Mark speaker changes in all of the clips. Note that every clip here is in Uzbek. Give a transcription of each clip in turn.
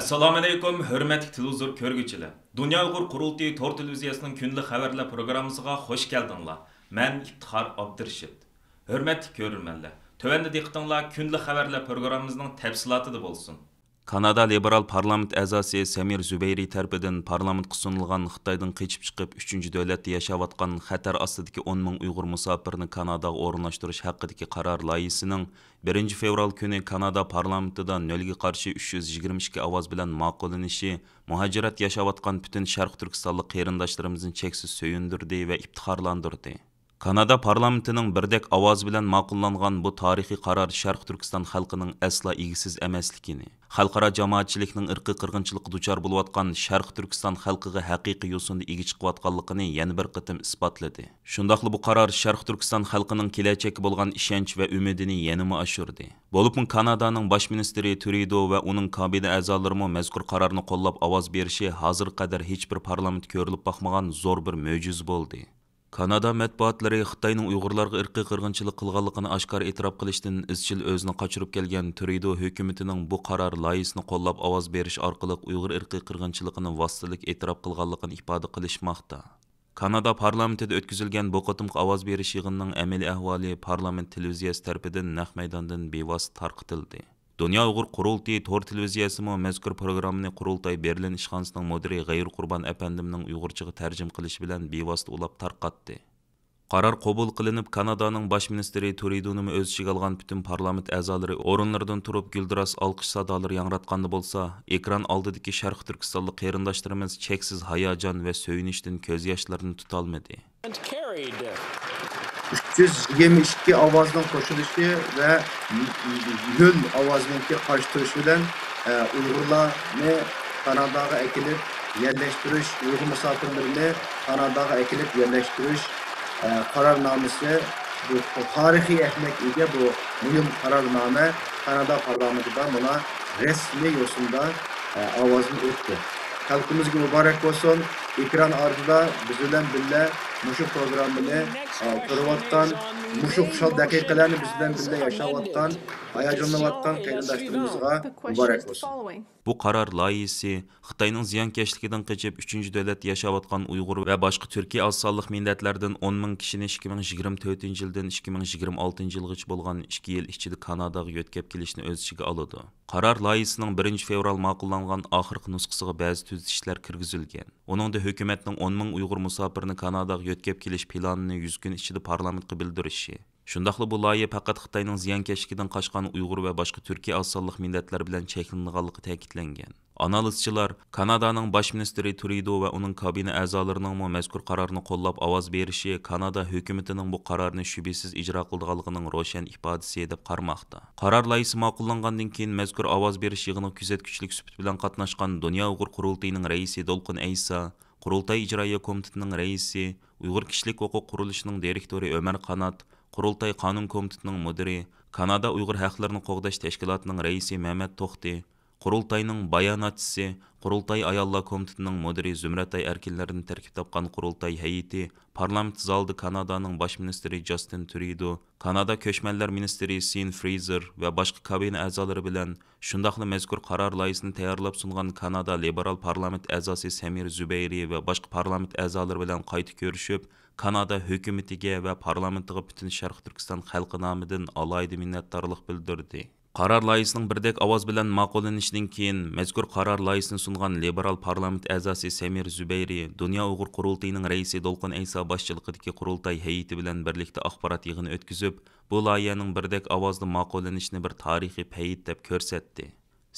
Speaker 1: Assalomu alaykum, hörmətli televizor ko'rguvchilar. Dunyo Uyg'ur qurultiyi tor televiziyasining kunlik xabarlar programmasiga xush keldinglar. Men İftixar Abdurashid. Hörmətli ko'rurmanlar. Tövəndə diqqətinglar kunlik xabarlar programmamızın təfsilatı bo'lsin. Kanada Liberal Parlament a'zosi Samir Zubayri tarafidan parlamentga sunilgan Xitoydan qochib chiqib 3-davlatda yashayotgan xatar ostidagi 10 ming Uyg'ur musofirni Kanadaga o'rinlashtirish haqidagi qaror loyihasining 1 fevral kuni Kanada parlamentida 0 ga qarshi 322 ovoz bilan ma'qullanishi muhojirat yashayotgan butun Sharq Turkistonlik qarindoshlarimizni cheksiz so'yindirdi va iftixorlantirdi. Kanada parlamentining birdek ovoz bilan ma'qullangan bu tarixiy qaror Sharq Turkiston xalqining asla egisiz emasligini, xalqaro jamoatchilikning irqiy qirg'inchilikqa duchor bo'layotgan Sharq Turkiston xalqiga haqiqiy yo'sinda ega chiqayotganligini yana bir qatim isbotladi. Shundaqla bu qaror Sharq Turkiston xalqining kelajakka bo'lgan ishonch va umidini yanama oshirdi. Bo'libmi Kanadaning bosh ministri Trudeau va uning kabina a'zolari mazkur qarorni qo'llab ovoz berishi hozir qadar hech bir parlament ko'rilib boqmagan zo'r bir mo'jiza bo'ldi. Kanada matbuotlari Xitoyning Uyg'urlarga irqiy qirg'inchilik qilganligini oshkor e'tirof qilishdan izchil o'zini qochirib kelgan Trudeau hukumatining bu qaror loyihasini qo'llab ovoz berish orqali Uyg'ur irqiy qirg'inchiligini vositalik e'tirof qilganligini ifoda qilishmoqda. Kanada parlamentida o'tkazilgan bu qatimqi ovoz berish yig'inining amaliy ahvoli parlament televiziyasi tarafidan naq maydondan bevosita tarqatildi. Dunyo Uyg'ur qurultiyi tor televiziyasi mazkur programmani Qurultay Berlin ishxonasining mudiri G'ayur Qurbon apandimning Uyg'urchaga tarjim qilishi bilan bevosita ulab tarqatdi. Qaror qabul qilinib, Kanadaning bosh ministri Trudeau'ni o'z ichiga olgan butun parlament a'zolari o'rinlaridan turib guldiras olqish sadolari yangratganda bo'lsa, ekran oldidagi Sharq Turkistonlik qarindoshlarimiz cheksiz hayajon va so'yinishdan ko'z yoshlarini tutolmadi.
Speaker 2: 322 ovozning qo'shilishi va 0 ovozninki qarshi turishi bilan Uyg'urlarni Kanadaga akilib yerlashtirish, Uyg'ur musofirlarini Kanadaga akilib yerlashtirish qarornomasi bu tarixiy ahamiyatga ega bu muhim qarornoma Kanada parlamentida buna rasmiy yo'sinda ovozini o'tdi. Xalqimizga muborak bo'lsin. Ekran ortida biz bilan birga mushu programmani ko'rayotgan, mushu xushal daqiqalarni biz bilan birga yashayotgan, hayajonlanayotgan qarindoshlarimizga muborak bo'lsin.
Speaker 1: Bu qaror loyihasi Xitoyning ziyonkashligidan qochib 3-davlatda yashayotgan Uyg'ur va boshqa Turkiya oz sonli millatlardan 10 ming kishini 2024-yildan 2026-yilgacha bo'lgan 2 yil ichida Kanadaga yo'tkab kelishni o'z ichiga oladi. Qaror loyihasining 1 fevral ma'qullangan oxirgi nusxasiga ba'zi tuzatishlar kirgizilgan. Uningda hukumatning 10 ming Uyg'ur musofirni Kanadaga yo'tkab kelish planini 100 kun ichida parlamentga bildirishi. Shundaqla bu loyiha faqat Xitoyning ziyonkashligidan qochgan Uyg'ur va boshqa Turkiya oz sonli millatlar bilan cheklanganligi ta'kidlangan. Analizchilar Kanadaning bosh ministri Trudeau va uning kabina a'zolarining mazkur qarorni qo'llab ovoz berishi Kanada hukumatining bu qarorni shubhasiz ijro qilganligining ro'shan ifodasi deb qaramoqda. Qaror loyihasi ma'qullangandan keyin mazkur ovoz berish yig'ini kuzatuvchilik sifat bilan qatnashgan Dunyo Uyg'ur qurultiyining raisi Dolqin Aysa, Qurultay ijroiya komitetining raisi, Uyg'ur kishilik huquq qurilishining direktori Ömer Qanat, Qurultay qonun komitetining mudiri, Kanada Uyg'ur haqlarini qo'g'dash tashkilotining raisi Mehmet To'xti, Qurultayning bayonotchisi, Qurultay ayollar komitetining mudiri Zumratay erkinlarini tarkib topgan Qurultay hay'ati, parlament zalida Kanadaning bosh ministri Justin Trudeau, Kanada ko'chmanlar ministri Sean Fraser va boshqa kabina a'zolari bilan shundaqla mazkur qaror loyihasini tayyorlab sungan Kanada Liberal parlament a'zosi Samir Zubayri va boshqa parlament a'zolari bilan qayta ko'rishib, Kanada hukumatiga va parlamentiga butun Sharq Turkiston xalqi nomidan alohida minnatdorlik bildirdi. Qaror loyihasining birdek ovoz bilan ma'qullanishidan keyin mazkur qaror loyihasini sungan Liberal parlament a'zosi Samir Zubayri, Dunyo Uyg'ur qurultiyining raisi Dolqin Aysa boshchiligidagi qurultay hay'ati bilan birlikda axborot yig'ini o'tkazib, bu loyihaning birdek ovozda ma'qullanishini bir tarixiy payt deb ko'rsatdi.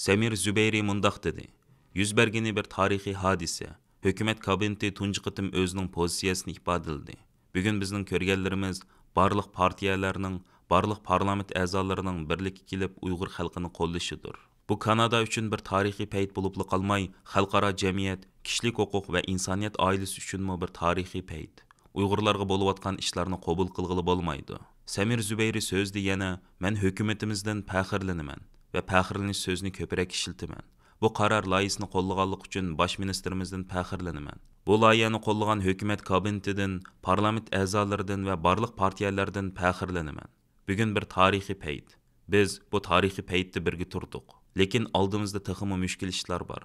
Speaker 1: Samir Zubayri mundaq dedi: "Yuz bergani bir tarixiy hodisa. Hukumat kabineti tunji qitim o'zining pozitsiyasini ifodaladi. Bugun bizning ko'rganlarimiz barliq partiyalarning, barliq parlament a'zolarining birlikka kelib Uyg'ur xalqini qo'llashidir. Bu Kanada uchun bir tarixiy payt bo'lib qolmay, xalqaro jamiyat, kishilik huquq va insoniyat oilasi uchunmi bir tarixiy payt. Uyg'urlarga bo'layotgan ishlarni qabul qilg'ili bo'lmaydi." Samir Zubayri so'zda yana: "Men hukumatimizdan faxrlanaman va faxrlanish so'zini ko'proq ishiltaman. Bu qaror loyihasini qo'llaganlik uchun bosh ministrimizdan faxrlanaman. Bu loyihani qo'llagan hukumat kabinetidan, parlament a'zolaridan va barliq partiyalardan faxrlanaman. Bugun bir tarixiy payt. Biz bu tarixiy paytda birga turdik. Lekin oldimizda texmi mushkul ishlar bor.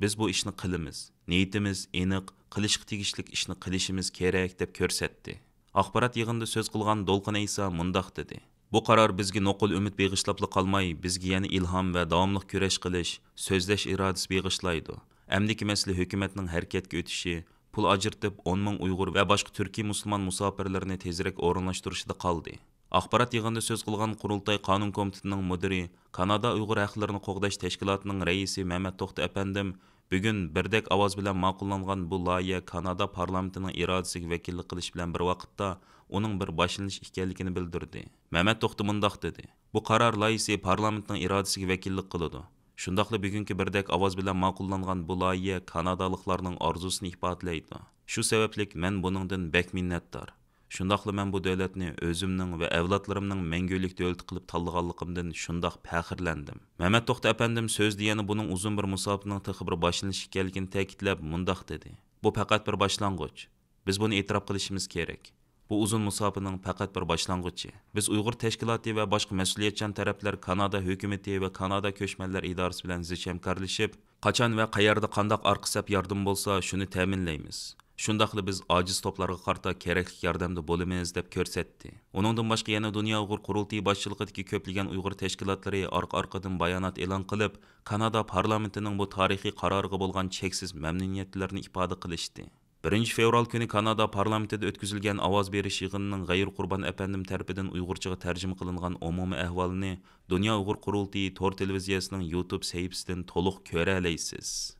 Speaker 1: Biz bu ishni qilamiz. Niyatimiz aniq, qilishga tegishlik ishni qilishimiz kerak deb ko'rsatdi. Axborot yig'inida so'z qilgan Dolqin Aysa mundaq dedi: Bu qaror bizga nuqul umid beg'ishlabli qolmay, bizga yana ilhom va davomli kurash qilish, so'zlash irodasi beg'ishlaydi. Amdiki masala hukumatning harakatga o'tishi, pul ajratib 10 ming Uyg'ur va boshqa turkiy musulmon musofirlarni tezroq o'rinlashtirishda qoldi. Axborot yig'inida so'z qilgan Qurultay qonun komitetining mudiri, Kanada Uyg'ur haqlarini qo'g'dash tashkilotining raisi Mehmet To'xta apandim bugun birdek ovoz bilan ma'qullangan bu loyiha Kanada parlamentining irodasiga vakillik qilish bilan bir vaqtda uning bir boshlanish ekanligini bildirdi. Mehmet To'xta mundaq dedi: Bu qaror loyihasi parlamentning irodasiga vakillik qiladi. Shundaqla bugungi birdek ovoz bilan ma'qullangan bu loyiha kanadaliklarning orzusini ifodalaydi. Shu sababli men buningdan bek minnatdor. Shundaqla men bu davlatni o'zimning va avlodlarimning mangulik davlat qilib tanlaganligimdan shundoq faxrlandim. Mehmet To'xta apandim so'zda yana buning uzun bir musobaning texi bir boshlanishi ekanligini ta'kidlab mundaq dedi: Bu faqat bir boshlang'ich. Biz buni e'tirof qilishimiz kerak. Bu uzun musobaning faqat bir boshlang'ichi. Biz Uyg'ur tashkiloti va boshqa mas'uliyatchan taraflar Kanada hukumati va Kanada ko'chmanlar idorasi bilan zich hamkorlashib, qachon va qayerda qandoq orqasab yordam bo'lsa, shuni ta'minlaymiz. Shundaqla biz ojiz toplarga qarta kerakli yordamda bo'lamiz deb ko'rsatdi. Uningdan boshqa yana Dunyo Uyg'ur qurultiyi boshchiligidagi ko'plagan Uyg'ur tashkilotlari orqa-orqadan bayonot e'lon qilib, Kanada parlamentining bu tarixiy qaroriga bo'lgan cheksiz mamnuniyatlarini ifoda qilishdi. 1 fevral kuni Kanada parlamentida o'tkazilgan ovoz berish yig'inining G'ayur Qurban apandim tarafidan Uyg'urchaga tarjima qilingan umumiy ahvolini Dunyo Uyg'ur qurultiyi tor televiziyasining YouTube sahifasidan to'liq ko'ra olasiz.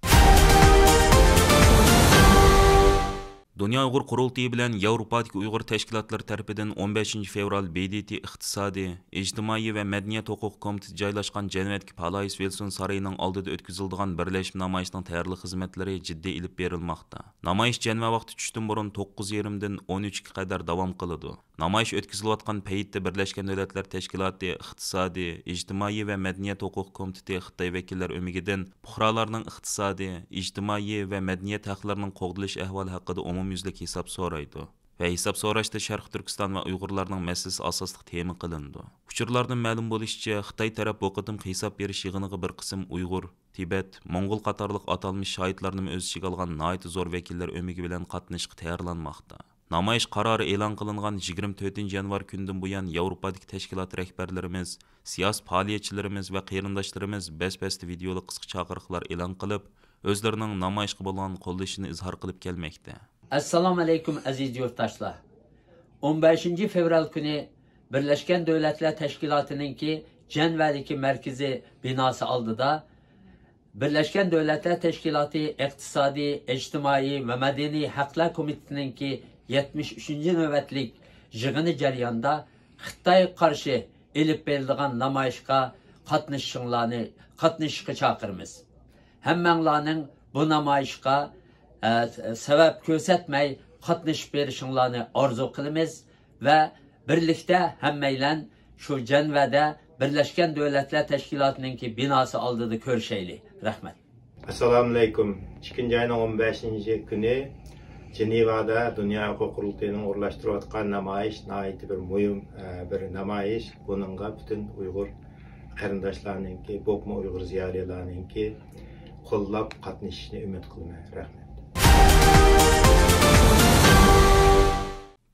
Speaker 1: Dunyo Uyg'ur qurultiyi bilan Yevropadagi Uyg'ur tashkilotlari tarafidan 15 fevral BDT iqtisodiy, ijtimoiy va madaniyat huquq komiteti joylashgan Jenevadagi Palais Wilson saroyining oldida o'tkaziladigan birlashma namoyishning tayyorlik xizmatlari jiddiy ilib berilmoqda. Namoyish Jeneva vaqti tushdan burun 9:30 dan 13 ga qadar davom qiladi. Namoyish o'tkazilayotgan paytda Birlashgan Davlatlar Tashkiloti iqtisodiy, ijtimoiy va madaniyat huquq komiteti Xitoy vakillari o'migidan fuqarolarning iqtisodiy, ijtimoiy va madaniyat haqlarining qo'g'dilish ahvoli haqida umumyuzlik hisob so'raydi. Va hisob so'rashda Sharq Turkiston va Uyg'urlarning masalasi asosli tema qilindi. Uchurlardan ma'lum bo'lishicha, Xitoy taraf bu qitimki hisob berish yig'iniga bir qism Uyg'ur, Tibet, Mong'ol qatorliq atalmish shohidlarni o'z ichiga olgan nihoyat zo'r vakillar o'migi bilan qatnashishga tayyorlanmoqda. Namoyish qarori e'lon qilingan 24 yanvar kunidan buyon Yevropadagi tashkilot rahbarlarimiz, siyosiy faoliyatchilarimiz va qarindoshlarimiz bas-basta videoli qisqa chaqiriqlar e'lon qilib, o'zlarining namoyishga bo'lgan qo'llashini izhor qilib kelmoqda.
Speaker 3: Assalomu alaykum aziz yurtdoshlar. 15 fevral kuni Birleşken Devletler Teşkilatı'nınki Cenevadagi markaziy binosi oldida Birleşken Devletler Teşkilatı İqtisadi, İctimai ve Medeni Haqlar Komitetininki 73. navbatlik yig'ini jarayonida Xitoy qarshi elib berilgan namoyishga qatnashishga chaqiramiz. Hammanglarning bu namoyishga sebep ko'rsatmay qatnashib berishinglarni orzu qilamiz va birlikda hammanglar shu Jenevada Birleşken Devletler Teşkilatı'nınki binosi oldida ko'rishaylik. Rahmat.
Speaker 4: Assalomu alaykum. 2 ayning 15 kuni Jenevada Dunyo Uyg'ur qurultiyining o'rlashtirayotgan namoyish nihoyatda bir muhim bir namoyish. Buningga butun Uyg'ur qarindoshlarninki, bo'pma Uyg'ur ziyolilarninki qo'llab qatnashishni umid qilaman. Rahmat.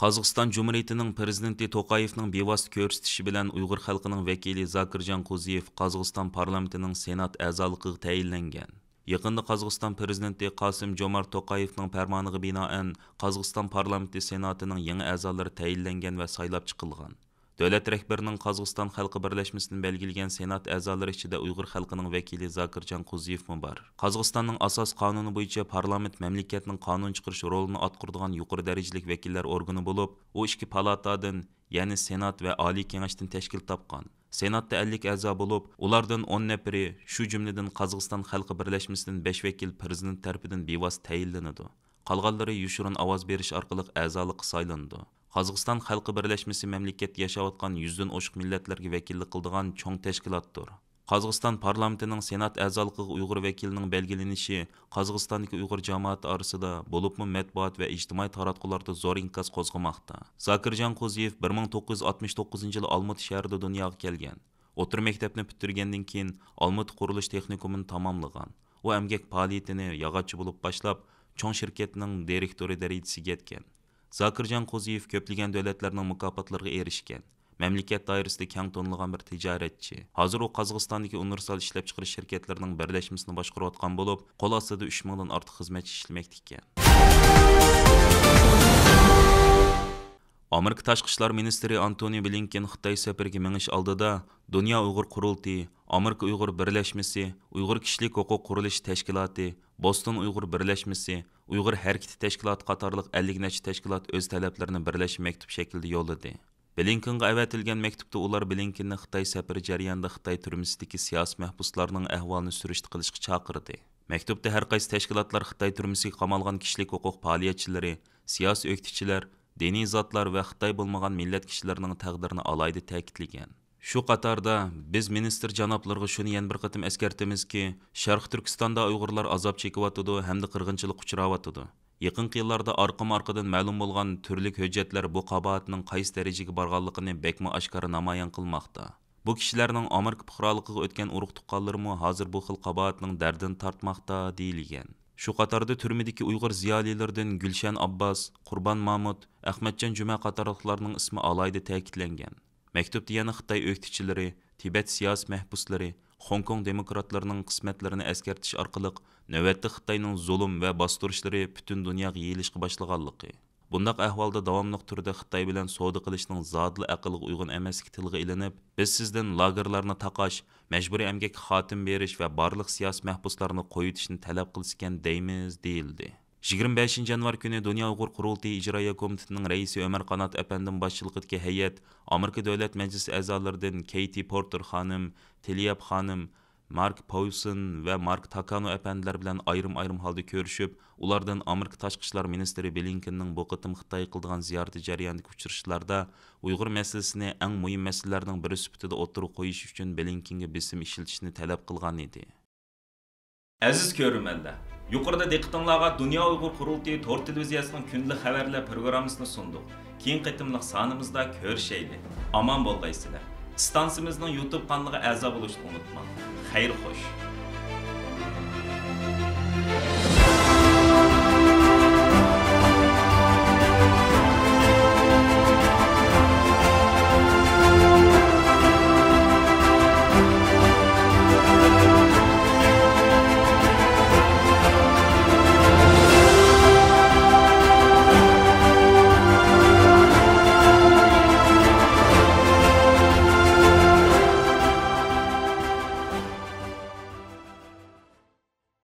Speaker 1: Qozog'iston Cumhuriyetining prezidenti To'qayevning bevosita ko'rsatishi bilan Uyg'ur xalqining vakili Zakirjon Qo'ziyev Qozog'iston parlamentining senat a'zoligiga tayinlangan. Yaqinda Qozog'iston prezidenti Qosim Jomart To'qayevning farmoniga binoan Qozog'iston parlamenti senatining yangi a'zolari tayinlangan va saylab chiqilgan. Davlat rahbarining Qozog'iston xalqi birlashmasidan belgilangan senat a'zolari ichida Uyg'ur xalqining vakili Zakirjon Qo'ziyev bor. Qozog'istonning asos qonuni bo'yicha parlament mamlakatning qonun chiqarish rolini atqiradigan yuqori darajalik vakillar organi bo'lib, u ikki palatadan, ya'ni senat va oliy kengashdan tashkil topgan. Senatda 50 a'zo bo'lib, ulardan 10 nafari, shu jumladan Qozog'iston xalqi birlashmasidan 5 vakil prezident tarafidan bevosita tayinlanadi. Qolganlari yoshirin ovoz berish orqali a'zolikqa saylandi. Qozog'iston xalqi birlashmasi mamlakatda yashayotgan 100 dan oshiq millatlarga vakillik qiladigan cho'ng tashkilotdir. Qozog'iston parlamentining senat a'zoligiga Uyg'ur vakilining belgilanishi Qozog'istondagi Uyg'ur jamoati orasida bo'libmi matbuot va ijtimoiy taratqularda zo'r inqos qo'zg'amoqda. Zakirjon Qo'ziyev 1969 yili Olmut shahrida dunyoga kelgan. O'tir maktabni bitirgandan keyin Olmati qurilish texnikumini tamomlagan. U emgak faoliyatini yog'ochchi bo'lib boshlab, cho'ng shirkatning direktori darajasiga yetgan. Zakirjon Qo'ziyev ko'plagan davlatlarning mukofotlariga erishgan. Mamlakat doirasida keng tanilgan bir tijoratchi. Hozir u Qozog'istondagi universal ishlab chiqarish shirkatlarining birlashmasini boshqarayotgan bo'lib, qo'l ostida 3 mingdan ortiq xizmatchi ishlamoqda ekan. Amerika Tashqi ishlar ministri Antoni Blinken Xitoy safariga menish oldida Dunyo Uyg'ur qurultiyi, Amerika Uyg'ur birlashmasi, Uyg'ur kishilik huquq qurilish tashkiloti, Boston Uyg'ur birlashmasi, Uyg'ur harakati tashkiloti qatorliq 50 necha tashkilot o'z talablarini birlashma maktub shaklida yo'lladi. Blinkenga avatilgan maktubda ular Blinkenni Xitoy safari jarayonida Xitoy turmasidagi siyosiy mahbuslarning ahvolini surishti qilishga chaqirdi. Maktubda har qaysi tashkilotlar Xitoy turmasiga qamalgan kishilik huquq faoliyatchilari, siyosiy o'qituvchilar, diniy zotlar va Xitoy bo'lmagan millat kishilarining taqdirini alayda ta'kidlagan. Shu qatorda biz ministr janoblarga shuni yana bir qatim eskartamizki, Sharq Turkistonda Uyg'urlar azob chekyotidi hamda qirg'inchilik uchrayotidi. Yaqinqi yillarda orqadan ma'lum bo'lgan turli hujjatlar bu qabohatning qaysi darajaga borganligini bekma oshkora namoyon qilmoqda. Bu kishilarning Amerika fuqaroligiga o'tgan urug' tuqqanlarimi hozir bu xil qabohatning dardini tortmoqda deyilgan. Shu qatorda turmidagi Uyg'ur ziyolilaridan Gulshan Abbos, Qurbon Mahmud, Ahmadjon Juma qatorliqlarning ismi alayda ta'kidlangan. Maktubda yana Xitoy o'qituvchilari, Tibet siyosiy mahbuslari, Hong Kong demokratlarının qismatlarini eskartish orqali navbatda Xitoyning zulm va bostirishlari butun dunyoga yeyilishga boshlaganligi. Bundaq ahvolda davomli turda Xitoy bilan savdo qilishning zodli aqlga uyg'un emasligi tilga ilinib, biz sizdan lagerlarni taqash, majburiy emgak xotim berish va barliq siyosiy mahbuslarni qo'yitishni talab qilishgan deymiz deyildi. 25 yanvar kuni Dunyo Uyg'ur qurultiyi ijroiya komitetining raisi Ömer Qanat apandim boshchiligidagi hay'at Amerika Davlat Majlisi a'zolaridan Katie Porter xonim, Tiliab xonim, Mark Paulson va Mark Takano apandilar bilan ayrim holda ko'rishib, ulardan Amerika Tashqi ishlar ministri Blinkenning bu qitim Xitoy qildigan ziyorati jarayonidagi uchrashuvlarda Uyg'ur masalasini eng muhim masalalarning biri sifatida o'tirib qo'yish uchun Blinkenga besim ishlatishni talab qilgan edi. Aziz ko'ruvchilar, yuqorida diqqatingizga Dunyo Uyg'ur qurultiyi to'r televiziyasining kunlik xabarlar programmasini sundik. Keyin qitimliq sonimizda ko'rishaylik. Omon bo'lgaysizlar. Stansimizning YouTube kanaliga a'zo bo'lishni unutmang. Xayr xo'sh.